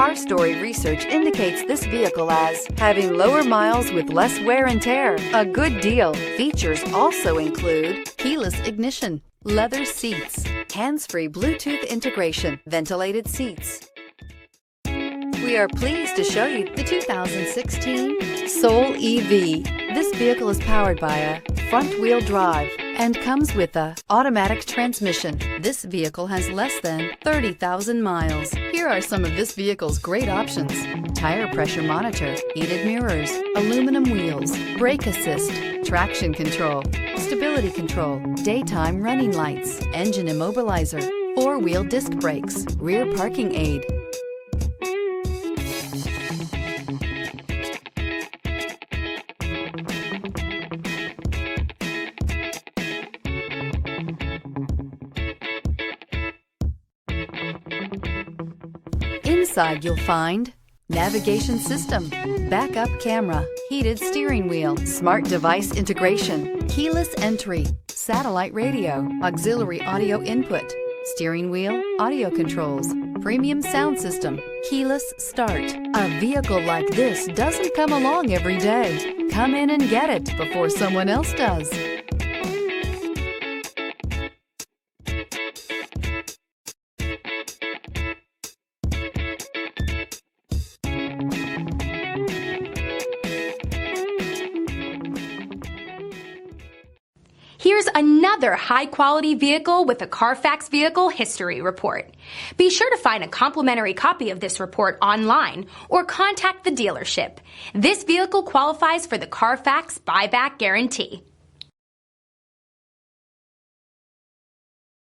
Car Story research indicates this vehicle as having lower miles with less wear and tear. A good deal. Features also include keyless ignition, leather seats, hands-free Bluetooth integration, ventilated seats. We are pleased to show you the 2016 Soul EV. This vehicle is powered by a front-wheel drive and comes with a automatic transmission. This vehicle has less than 30,000 miles. Here are some of this vehicle's great options: tire pressure monitor, heated mirrors, aluminum wheels, brake assist, traction control, stability control, daytime running lights, engine immobilizer, four-wheel disc brakes, rear parking aid. Inside you'll find navigation system, backup camera, heated steering wheel, smart device integration, keyless entry, satellite radio, auxiliary audio input, steering wheel audio controls, premium sound system, keyless start. A vehicle like this doesn't come along every day. Come in and get it before someone else does. Here's another high-quality vehicle with a Carfax Vehicle History Report. Be sure to find a complimentary copy of this report online or contact the dealership. This vehicle qualifies for the Carfax Buyback Guarantee.